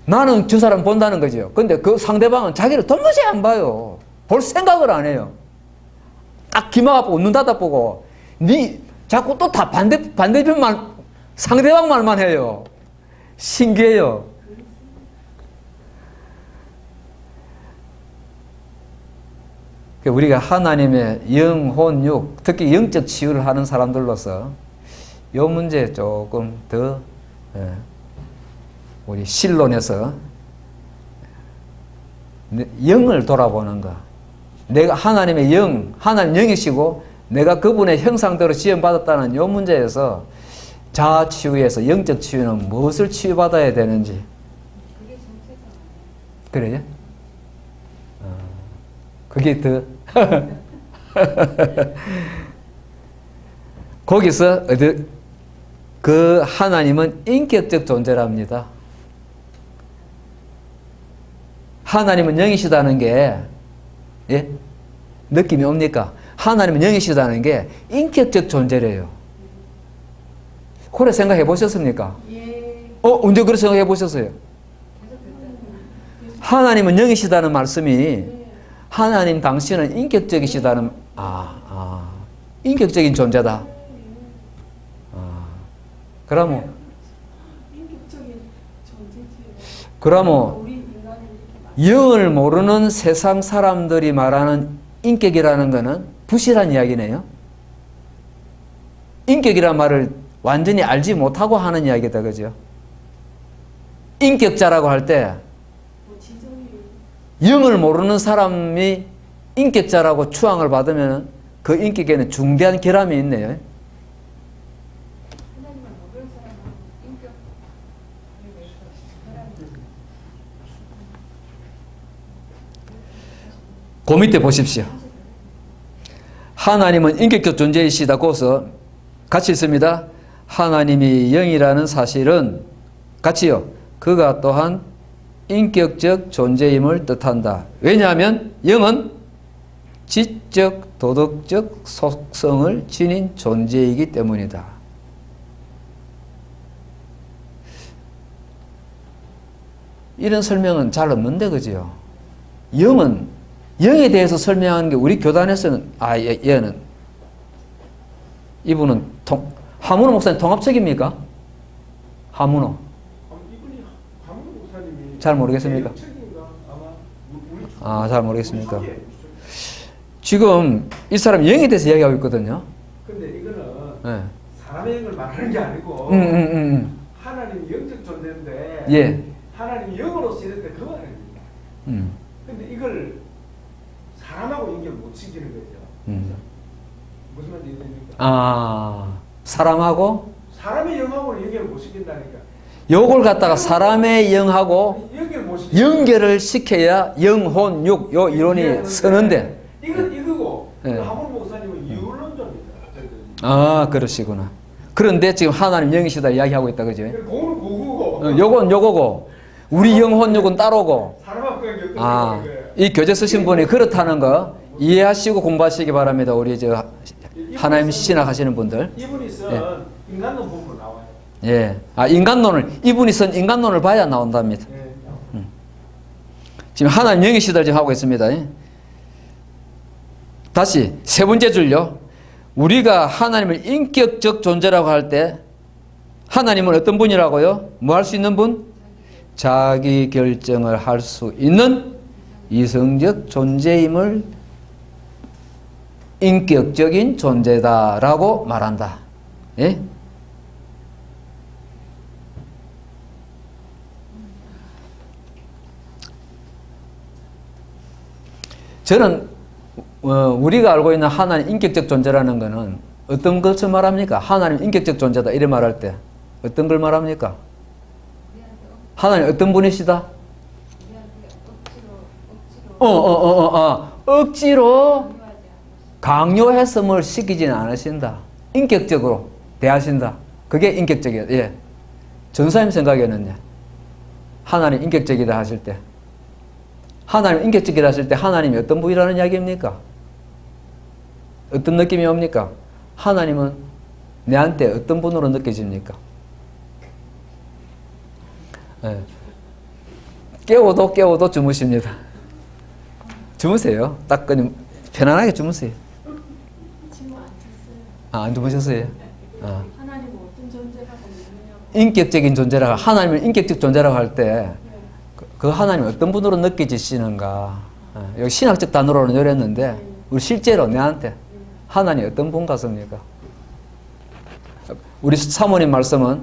[SPEAKER 1] 나는 저 사람 본다는 거죠. 근데 그 상대방은 자기를 도무지 안 봐요. 볼 생각을 안 해요. 딱 귀만 보고 눈 닫아보고 자꾸 또 다 반대편 말 상대방 말만 해요. 신기해요. 우리가 하나님의 영, 혼, 육, 특히 영적 치유를 하는 사람들로서 요 문제에 조금 더 우리 신론에서 영을 돌아보는 거. 내가 하나님의 영, 하나님 영이시고 내가 그분의 형상대로 지음받았다는 요 문제에서 자아 치유에서 영적 치유는 무엇을 치유받아야 되는지.
[SPEAKER 2] 그게 정체잖아요.
[SPEAKER 1] 그래요? 그게 더 거기서 그 하나님은 인격적 존재랍니다. 하나님은 영이시다는 게 예? 느낌이 옵니까? 하나님은 영이시다는 게 인격적 존재래요. 그래 생각해 보셨습니까?
[SPEAKER 2] 예.
[SPEAKER 1] 언제 그렇게 생각해 보셨어요?
[SPEAKER 2] 계속 그랬잖아요.
[SPEAKER 1] 하나님은 영이시다는 말씀이 하나님 당신은 인격적이시다는 인격적인 존재다. 그러면
[SPEAKER 2] 인격적인 존재지.
[SPEAKER 1] 그러면
[SPEAKER 2] 우리 인간이 이렇게
[SPEAKER 1] 영을 모르는 세상 사람들이 말하는 인격이라는 것은 부실한 이야기네요. 인격이란 말을 완전히 알지 못하고 하는 이야기다, 그죠? 인격자라고 할 때
[SPEAKER 2] 뭐 지정이
[SPEAKER 1] 영을 모르는 사람이 인격자라고 추앙을 받으면 그 인격에는 중대한 결함이 있네요.
[SPEAKER 2] 하나님을 모르는 사람은 인격에 대해서 사람들
[SPEAKER 1] 그 밑에 보십시오. 하나님은 인격적 존재이시다고서 같이 있습니다. 하나님이 영이라는 사실은 같이요. 그가 또한 인격적 존재임을 뜻한다. 왜냐하면 영은 지적, 도덕적 속성을 지닌 존재이기 때문이다. 이런 설명은 잘 없는데, 그죠? 영에 대해서 설명하는 게 우리 교단에서는, 얘는, 이분은 하문호 목사님 통합책입니까? 하문호.
[SPEAKER 3] 이분이 하문호 목사님이
[SPEAKER 1] 잘 모르겠습니까?
[SPEAKER 3] 책인가? 아마 우리
[SPEAKER 1] 잘 모르겠습니까?
[SPEAKER 3] 우리
[SPEAKER 1] 지금 이 사람 영에 대해서 이야기하고 있거든요.
[SPEAKER 3] 근데 이거는
[SPEAKER 1] 네.
[SPEAKER 3] 사람의 영을 말하는 게 아니고 하나님이 영적 존재인데
[SPEAKER 1] 예.
[SPEAKER 3] 하나님이 영으로서 이럴 때 그 말입니다. 근데 이걸 사람하고 연결 못 시키는 거죠. 무슨 말인지 이해됩니까?
[SPEAKER 1] 사람하고
[SPEAKER 3] 사람의 영하고는 연결을 못 시킨다니까.
[SPEAKER 1] 요걸 갖다가 사람의 영하고
[SPEAKER 3] 연결 못 시키.
[SPEAKER 1] 연결을 시켜야 영혼, 육, 요 이론이 서는데.
[SPEAKER 3] 이거고
[SPEAKER 1] 예.
[SPEAKER 3] 하문 목사님은 이율론자입니다.
[SPEAKER 1] 그러시구나. 그런데 지금 하나님 영이시다 이야기하고 있다, 그죠?
[SPEAKER 3] 그거는 고구고.
[SPEAKER 1] 요건 요거고, 우리 영혼, 육은 따로고.
[SPEAKER 3] 사람하고 연결 거예요.
[SPEAKER 1] 이 교재 쓰신 분이 그렇다는 거 이해하시고 공부하시기 바랍니다. 우리 하나님 신학하시는 분들.
[SPEAKER 3] 이분이 쓴 인간론 본문 나와요.
[SPEAKER 1] 예. 이분이 쓴 인간론을 봐야 나온답니다.
[SPEAKER 3] 예.
[SPEAKER 1] 지금 하나님 영이시다 지금 하고 있습니다. 다시 세 번째 줄요. 우리가 하나님을 인격적 존재라고 할 때 하나님은 어떤 분이라고요? 뭐 할 수 있는 분? 자기 결정을 할 수 있는 이성적 존재임을 인격적인 존재다라고 말한다. 예? 저는 우리가 알고 있는 하나님 인격적 존재라는 것은 어떤 것을 말합니까? 하나님 인격적 존재다 이래 말할 때 어떤 걸 말합니까? 하나님 어떤 분이시다? 억지로 강요해서 시키지는 않으신다. 인격적으로 대하신다. 그게 인격적이에요. 예. 전사님 생각에는요. 하나님 인격적이다 하실 때 하나님 인격적이라 하실 때 하나님이 어떤 분이라는 이야기입니까? 어떤 느낌이 옵니까? 하나님은 내한테 어떤 분으로 느껴집니까? 예. 깨워도 주무십니다. 주무세요. 딱 그냥 편안하게 주무세요.
[SPEAKER 2] 친구 안 쳤어요.
[SPEAKER 1] 안 주무셨어요?
[SPEAKER 2] 하나님은 어떤 존재라고 믿느냐고.
[SPEAKER 1] 인격적인 존재라고, 하나님을 인격적 존재라고 할 때 그 하나님이 어떤 분으로 느껴지시는가. 여기 신학적 단어로는 이랬는데 우리 실제로 내한테 하나님이 어떤 분 같습니까? 우리 사모님 말씀은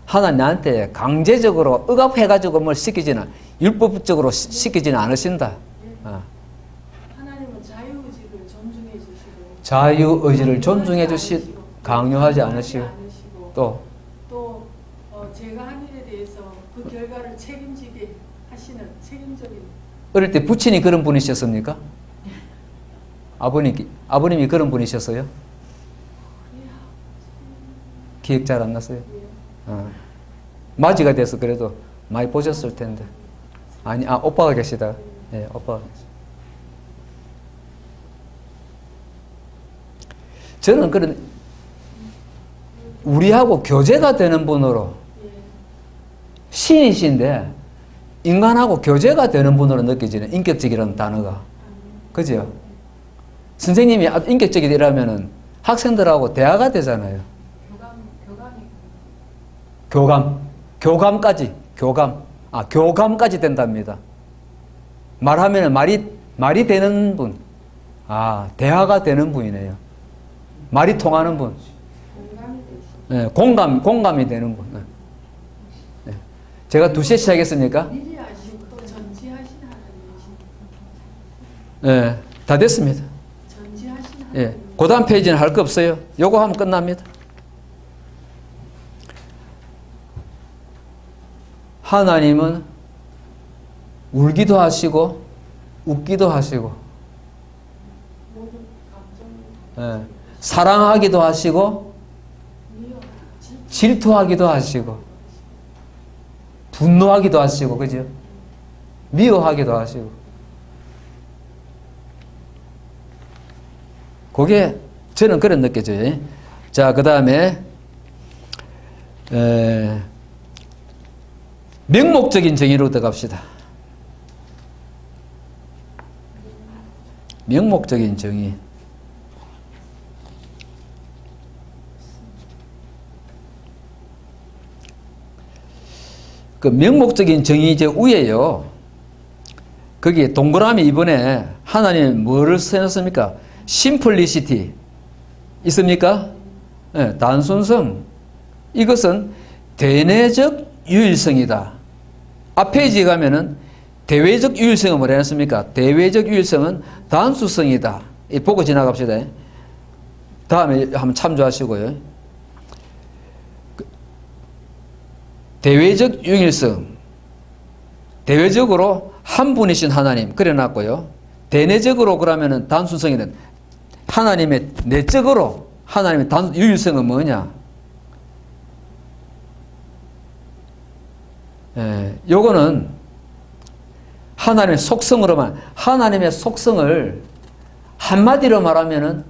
[SPEAKER 1] 하나님 나한테 강제적으로 억압해가지고 뭘 시키지는, 율법적으로 시키지는 않으신다.
[SPEAKER 2] 하나님은 자유의지를 존중해 주시고
[SPEAKER 1] 자유의지를 존중해 강요하지 않으시고, 또
[SPEAKER 2] 제가 한 일에 대해서 그 결과를 책임지게 하시는 책임적인.
[SPEAKER 1] 어릴 때 부친이 그런 분이셨습니까? 아버님이 그런 분이셨어요? 기억 잘 안 났어요? 맞이가 돼서 그래도 많이 보셨을 텐데. 아니, 오빠가 계시다. 예, 오빠가 계시다. 저는 그런, 우리하고 교제가 되는 분으로, 신이신데, 인간하고 교제가 되는 분으로 느껴지는 인격적이라는 단어가. 그죠? 선생님이 인격적이라면은 학생들하고 대화가 되잖아요. 교감까지 된답니다. 말하면 말이 되는 분. 대화가 되는 분이네요. 말이 통하는 분. 네, 공감이 되는 분. 네. 제가 2시에 시작했으니까.
[SPEAKER 2] 미리 아시고 또 전지하신 하나님이신.
[SPEAKER 1] 네, 다 됐습니다.
[SPEAKER 2] 전지하신 하나님.
[SPEAKER 1] 예, 그 다음 페이지는 할 거 없어요. 요거 하면 끝납니다. 하나님은 울기도 하시고 웃기도 하시고,
[SPEAKER 2] 모든 감정.
[SPEAKER 1] 사랑하기도 하시고 질투하기도 하시고 분노하기도 하시고, 그죠? 미워하기도 하시고. 그게 저는 그런 느껴져요. 자, 그 다음에 명목적인 정의로 들어갑시다. 명목적인 정의. 그 명목적인 정의 이제 위에요. 거기 동그라미 이번에 하나님이 뭐를 써놨습니까? 심플리시티 있습니까? 네, 단순성. 이것은 대내적 유일성이다. 앞 페이지에 가면은 대외적 유일성은 뭐라 했습니까? 대외적 유일성은 단수성이다. 보고 지나갑시다. 다음에 한번 참조하시고요. 대외적 유일성. 대외적으로 한 분이신 하나님 그려놨고요. 대내적으로 그러면은 단수성에는 하나님의 내적으로 하나님의 유일성은 뭐냐? 요거는 하나님의 속성으로만, 하나님의 속성을 한마디로 말하면은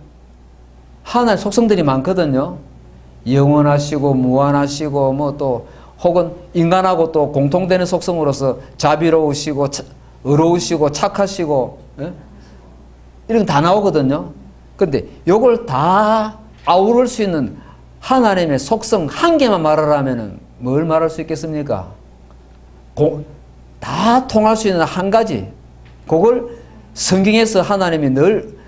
[SPEAKER 1] 하나님의 속성들이 많거든요. 영원하시고 무한하시고 뭐 또 혹은 인간하고 또 공통되는 속성으로서 자비로우시고 의로우시고 착하시고, 이런 거 다 나오거든요. 근데 요걸 다 아우를 수 있는 하나님의 속성 한 개만 말하라면은 뭘 말할 수 있겠습니까? 다 통할 수 있는 한 가지. 그걸 성경에서 하나님이 늘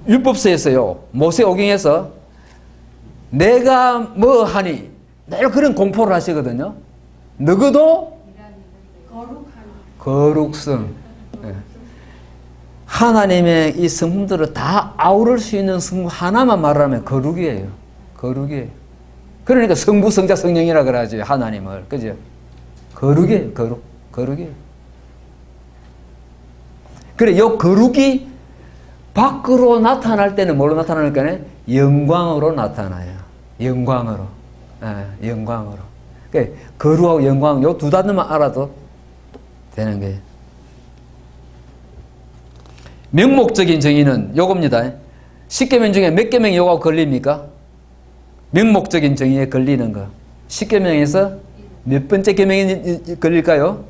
[SPEAKER 1] 율법서에서요, 모세오경에서 내가 뭐 하니 늘 그런 공포를 하시거든요. 너희도 거룩성. 하나님의 이 성품들을 다 아우를 수 있는 성품 하나만 말하면 거룩이에요. 거룩이에요. 그러니까 성부, 성자, 성령이라 그러지, 하나님을. 그죠? 거룩이에요. 거룩이에요. 그래, 요 거룩이 밖으로 나타날 때는 뭘로 나타나니까 영광으로 나타나요. 영광으로. 영광으로. 그러니까 거룩하고 영광, 요 두 단어만 알아도 되는 거예요. 명목적인 정의는 요겁니다. 10계명 중에 몇 계명이 요거 걸립니까? 명목적인 정의에 걸리는 거. 10계명에서 몇 번째 계명이 걸릴까요?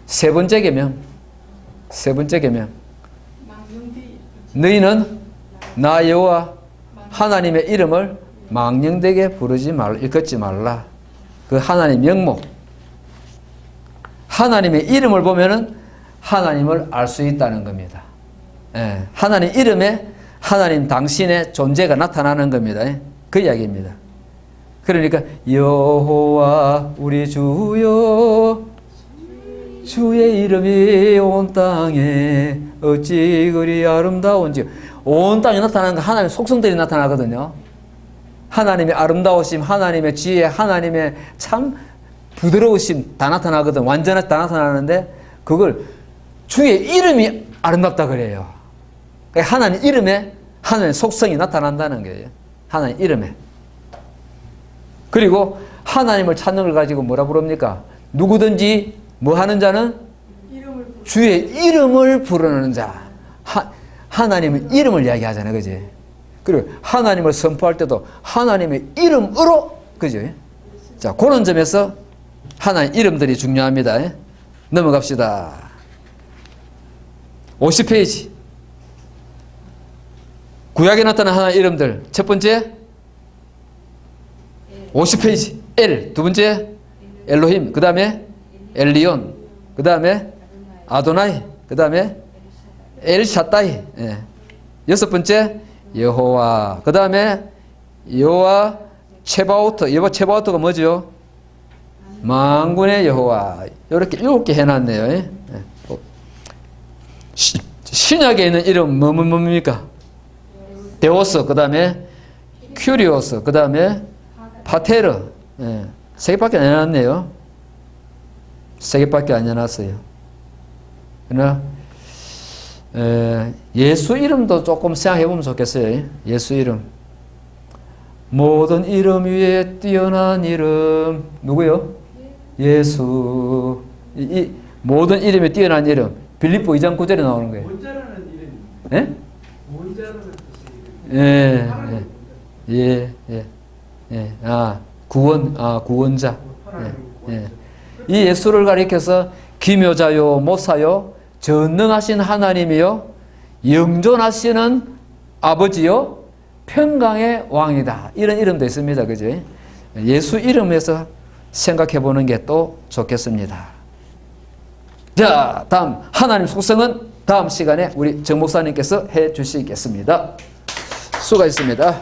[SPEAKER 1] 세 번째 계명. 세 번째 계명. 너희는 나 여호와 하나님의 이름을 망령되게 부르지 말라, 일컫지 말라. 그 하나님 명목. 하나님의 이름을 보면은 하나님을 알 수 있다는 겁니다. 예, 하나님 이름에 하나님 당신의 존재가 나타나는 겁니다. 그 이야기입니다. 그러니까 여호와 우리 주여 주의 이름이 온 땅에 어찌 그리 아름다운지. 온 땅에 나타나는 거 하나님의 속성들이 나타나거든요. 하나님의 아름다우심, 하나님의 지혜, 하나님의 참 부드러우심 다 나타나거든. 완전하게 다 나타나는데 그걸 주의 이름이 아름답다 그래요. 그러니까 하나님 이름에 하나님의 속성이 나타난다는 거예요. 하나님 이름에. 그리고 하나님을 찾는 걸 가지고 뭐라 부릅니까? 누구든지 뭐 하는 자는 주의 이름을 부르는 자. 하나님의 이름을 이야기하잖아요. 그지? 그리고 하나님을 선포할 때도 하나님의 이름으로, 그죠? 자, 그런 점에서 하나님 이름들이 중요합니다. 넘어갑시다. 50페이지. 구약에 나타난 하나님 이름들. 첫 번째, 50페이지. 엘. 두 번째, 엘로힘. 그 다음에 엘리온. 그 다음에 아도나이. 그 다음에 엘샤다이. 예. 여섯 번째, 여호와. 그 다음에 여호와 체바오트. 여호와 체바오트가 뭐죠? 만군의 여호와. 이렇게 7개 해놨네요. 예. 신약에 있는 이름 뭡니까? 데오스. 그 다음에 큐리오스. 그 다음에 파테르. 예. 3개밖에 안 해놨네요. 3개밖에 안 해놨어요. 그러나 예수 이름도 조금 생각해 보면 좋겠어요. 예수 이름. 모든 이름 위에 뛰어난 이름. 누구요? 예수. 이 모든 이름에 뛰어난 이름. 빌립보 2장 9절에 나오는 거예요.
[SPEAKER 3] 원자라는 이름이.
[SPEAKER 1] 예?
[SPEAKER 3] 원자라는 뜻이.
[SPEAKER 1] 구원자. 이 예수를 가리켜서 기묘자요, 모사요, 전능하신 하나님이요, 영존하시는 아버지요, 평강의 왕이다. 이런 이름도 있습니다. 그죠? 예수 이름에서 생각해 보는 게 또 좋겠습니다. 자, 다음 하나님 속성은 다음 시간에 우리 정 목사님께서 해 주시겠습니다. 수고하셨습니다.